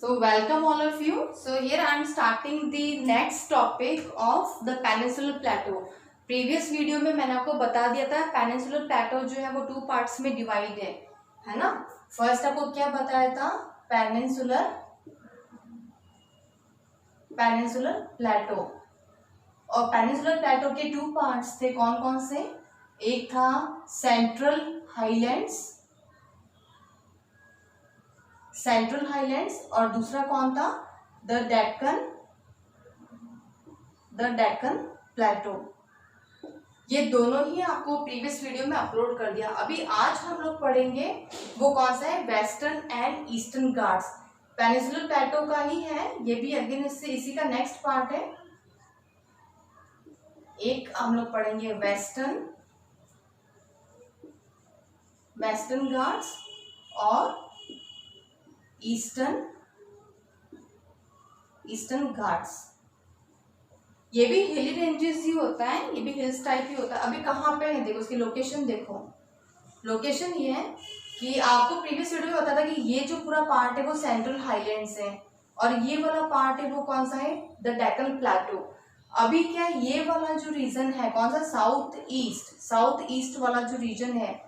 So welcome all of you. So here I am starting the next topic of the peninsular plateau. Previous video में मैंने आपको बता दिया था peninsular प्लेटो जो है वो टू पार्ट्स में डिवाइड है ना। फर्स्ट आपको क्या बताया था, पेनिनसुलर प्लेटो। और पेनिनसुलर प्लेटो के टू पार्ट्स थे, कौन कौन से? एक था सेंट्रल हाईलैंड्स और दूसरा कौन था? द डेक्कन प्लेटो। ये दोनों ही आपको प्रीवियस वीडियो में अपलोड कर दिया। अभी आज हम लोग पढ़ेंगे वो कौन सा है, western and eastern Ghats. Peninsular प्लेटो का ही है ये भी, अगेन इससे इसी का नेक्स्ट पार्ट है। एक हम लोग पढ़ेंगे वेस्टर्न घाट्स और ईस्टर्न घाट्स। ये भी हिली रेंजेस ही होता है, ये भी हिल्स टाइप ही होता है। अभी कहाँ पे है देखो, उसकी लोकेशन देखो। लोकेशन ये है कि आपको प्रीवियस वीडियो में बताया था कि ये जो पूरा पार्ट है वो सेंट्रल हाईलैंड्स है और ये वाला पार्ट है वो कौन सा है, द डेक्कन प्लेटो। अभी क्या ये वाला जो रीजन है कौन सा, साउथ ईस्ट वाला जो रीजन है,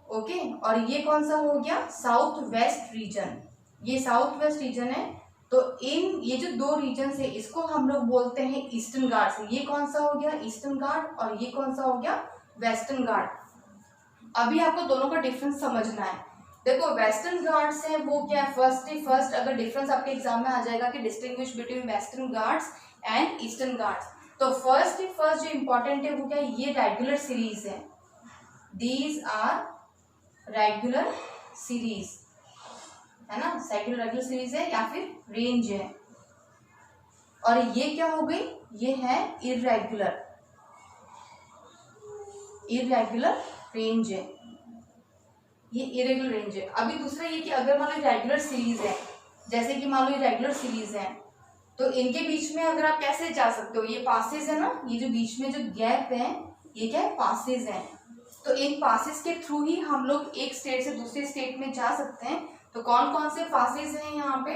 ओके। और ये कौन सा हो गया, साउथ वेस्ट रीजन। ये साउथ वेस्ट रीजन है। तो इन ये जो दो रीजन है इसको हम लोग बोलते हैं ईस्टर्न घाट्स। ये कौन सा हो गया, ईस्टर्न घाट, और ये कौन सा हो गया, वेस्टर्न घाट। अभी आपको दोनों का डिफरेंस समझना है। देखो वेस्टर्न घाट्स है वो क्या है, फर्स्ट अगर डिफरेंस आपके एग्जाम में आ जाएगा कि distinguish between western Ghats and eastern Ghats, तो फर्स्ट जो इंपॉर्टेंट है वो क्या है, ये रेगुलर सीरीज है। दीज आर रेगुलर सीरीज है ना, रेगुलर सीरीज है या फिर रेंज है। और ये क्या हो गई, ये है इर्रेगुलर रेंज है, ये इरेगुलर रेंज है। अभी दूसरा ये कि अगर मान लो रेगुलर सीरीज है, जैसे कि मान लो ये रेगुलर सीरीज है, तो इनके बीच में अगर आप कैसे जा सकते हो, ये पासेज है ना, ये जो बीच में जो गैप है ये क्या है, पासेज है। तो इन पासेस के थ्रू ही हम लोग एक स्टेट से दूसरे स्टेट में जा सकते हैं। तो कौन कौन से पासेस हैं यहाँ पे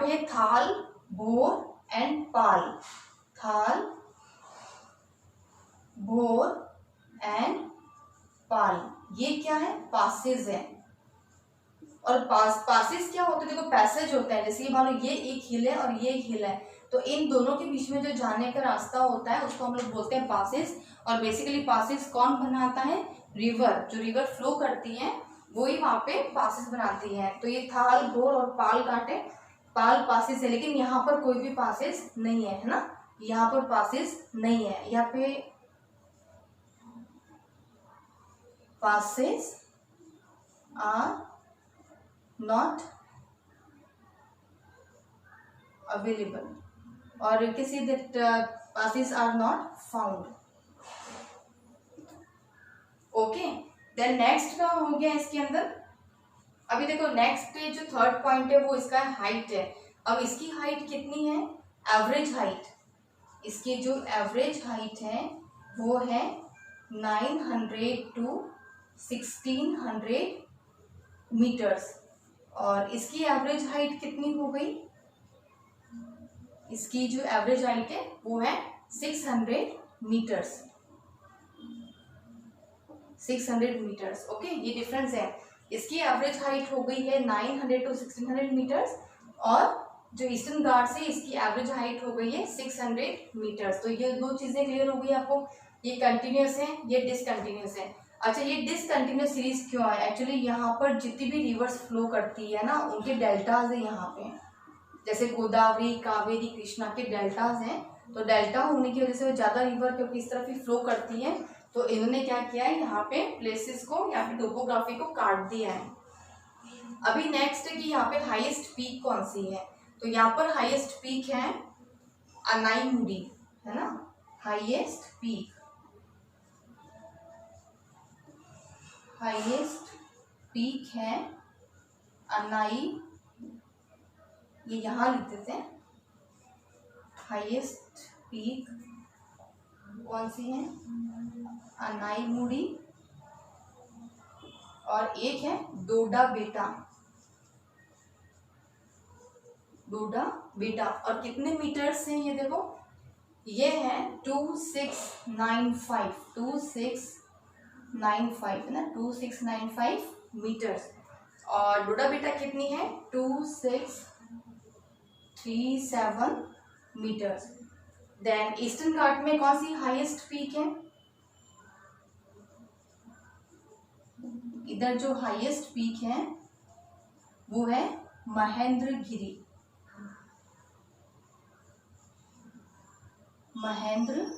है थाल, भोर एंड पाल। थाल, भोर एंड पाल, ये क्या है, पासेस है। और पासेस क्या होते हैं, देखो पैसेज होता है। जैसे कि मान लो ये एक हिल है और ये एक हिल है, तो इन दोनों के बीच में जो जाने का रास्ता होता है उसको हम लोग बोलते हैं पासेस। और बेसिकली पासेस कौन बनाता है, रिवर, जो रिवर फ्लो करती है वो ही वहां पे पासेस बनाती है। तो ये थाल, भोर और पाल घाट है, पाल पासेस है। लेकिन यहाँ पर कोई भी पासेस नहीं है ना, यहाँ पर पासेस नहीं है, यहाँ पे पासेस आर नॉट अवेलेबल और you can see that passes are not found. Okay, then next का हो गया इसके अंदर। अभी देखो नेक्स्ट जो थर्ड पॉइंट है वो इसका हाइट है। अब इसकी हाइट कितनी है, एवरेज हाइट, इसकी जो एवरेज हाइट है वो है 900 to 1600 मीटर्स। और इसकी एवरेज हाइट कितनी हो गई, इसकी जो एवरेज हाइट है वो है 600 मीटर्स। 600 meters, okay. ये डिफरेंस है, इसकी एवरेज हाइट हो गई है 900 to 1600 मीटर्स और जो ईस्टर्न घाट से इसकी एवरेज हाइट हो गई है 600 मीटर्स। तो ये दो चीजें क्लियर हो गई आपको, ये कंटिन्यूस है, ये डिसकंटिन्यूस है। अच्छा, ये डिसकंटिन्यूस सीरीज क्यों है, एक्चुअली यहाँ पर जितनी भी रिवर्स फ्लो करती है ना उनके डेल्टाज है यहाँ पे, जैसे गोदावरी, कावेरी, कृष्णा के डेल्टाज हैं। तो डेल्टा होने की वजह से ज्यादा रिवर क्योंकि इस तरफ ही फ्लो करती है, तो इन्होंने क्या किया है, यहाँ पे प्लेसेस को या फिर टोपोग्राफी को काट दिया है। अभी नेक्स्ट है कि यहाँ पे हाईएस्ट पीक कौन सी है, तो यहाँ पर हाईएस्ट पीक है अनाईमुडी, है ना, हाईएस्ट पीक है अनाई, ये यहाँ लिख देते हैं। हाईएस्ट पीक कौन सी है, अनाईमुडी, और एक है डोडा बेटा। डोडा बेटा। और कितने मीटर्स हैं ये देखो, ये है 2695, 2695 है ना, 2695 मीटर्स। और डोडा बेटा कितनी है, 2637 मीटर्स। देन ईस्टर्न घाट में कौन सी हाईएस्ट पीक है, इधर जो हाईएस्ट पीक है वो है महेंद्रगिरी, महेंद्रगिरी।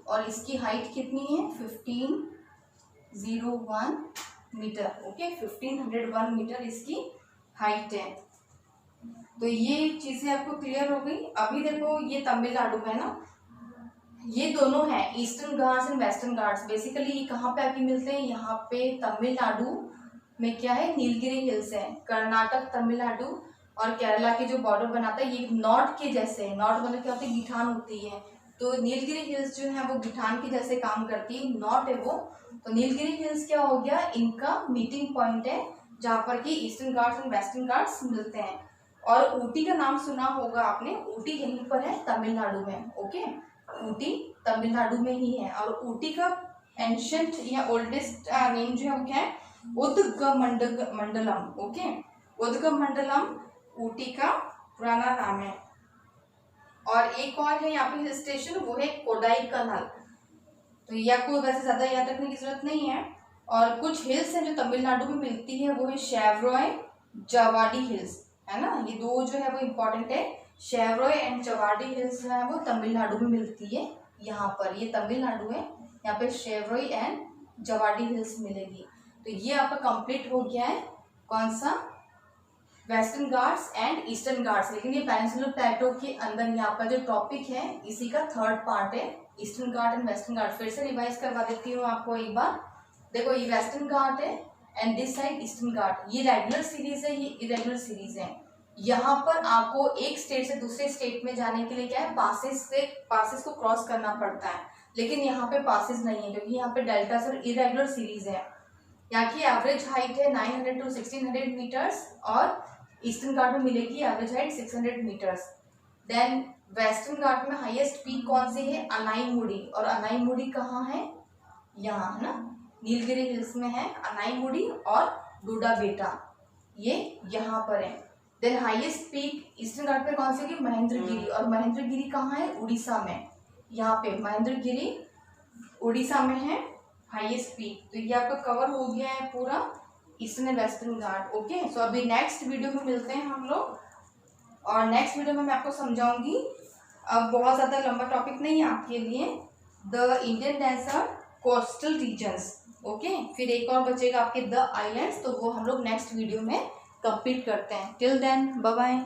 और इसकी हाइट कितनी है, 1501 मीटर। ओके, 1501 मीटर इसकी हाइट है। तो ये चीजें आपको क्लियर हो गई। अभी देखो ये तमिलनाडु में ना, ये दोनों है eastern Ghats and western Ghats. Basically कहाँ पे आके मिलते हैं, यहाँ पे तमिलनाडु में क्या है, नीलगिरी हिल्स है। कर्नाटक, तमिलनाडु और केरला के जो बॉर्डर बनाता है, ये नॉट के जैसे है। नॉट मतलब क्या होती है, गिठान होती है। तो नीलगिरी हिल्स जो है वो गिठान के जैसे काम करती है, नॉट है वो। तो नीलगिरी हिल्स क्या हो गया, इनका मीटिंग पॉइंट है जहाँ पर कि eastern Ghats and western Ghats मिलते हैं। और ऊटी का नाम सुना होगा आपने, ऊटी यहीं पर है तमिलनाडु में। ओके, ऊटी तमिलनाडु में ही है। और ऊटी का एंशियंट या ओल्डेस्ट नेम जो है वो क्या है, उदगमंडलम। ओके, उदगमंडलम ऊटी का पुराना नाम है। और एक और है यहाँ पे हिल स्टेशन, वो है कोडाईकनाल। तो ये आपको वैसे ज्यादा याद रखने की जरूरत नहीं है। और कुछ हिल्स हैं जो तमिलनाडु में मिलती है, वो है शेवरॉय, जवाडी हिल्स, है ना। ये दो जो है वो इम्पोर्टेंट है, शेवरॉय एंड जवाडी हिल्स जो है वो तमिलनाडु में मिलती है। यहाँ पर ये तमिलनाडु है, यहाँ पे शेवरॉय एंड जवाडी हिल्स मिलेगी। तो ये आपका कंप्लीट हो गया है, कौन सा, western Ghats and eastern Ghats. लेकिन ये पेनिनसुलर प्लेटो के अंदर ये आपका जो टॉपिक है, इसी का थर्ड पार्ट है, ईस्टर्न घाट एंड वेस्टर्न घाट। फिर से रिवाइज करवा देती हूँ आपको एक बार। देखो ये वेस्टर्न घाट है एंड दिस साइड ईस्टर्न घाट। ये रेगुलर सीरीज है, ये इरेगुलर सीरीज है। यहाँ पर आपको एक स्टेट से दूसरे स्टेट में जाने के लिए क्या है, पासेस को क्रॉस करना पड़ता है। लेकिन यहाँ पे पासेस नहीं है, क्योंकि यहाँ पे डेल्टा और इरेगुलर सीरीज है। यहाँ की एवरेज हाइट है 900 to 1600 मीटर्स और ईस्टर्न घाट में मिलेगी average height 600 metres. Then western Ghat में हाईएस्ट पीक कौन सी है, अनाईमुडी। और अनाईमुडी कहाँ है, यहाँ है ना, नीलगिरी हिल्स में है अनाईमुडी और डोडा बेटा, ये यहाँ पर है। Then highest peak eastern Ghat में कौन सी है, महेंद्रगिरी। और महेंद्रगिरी कहाँ है, उड़ीसा में। यहाँ पे महेंद्रगिरी उड़ीसा में है हाईएस्ट पीक। तो ये आपका कवर हो गया है पूरा eastern and western Ghat. Okay, so अभी नेक्स्ट वीडियो में मिलते हैं हम लोग। और नेक्स्ट वीडियो में मैं आपको समझाऊंगी, अब बहुत ज़्यादा लंबा टॉपिक नहीं है आपके लिए, the Indian desert coastal regions. Okay, फिर एक और बचेगा आपके द आइलैंड्स, तो वो हम लोग नेक्स्ट वीडियो में कंप्लीट करते हैं। Till then bye bye.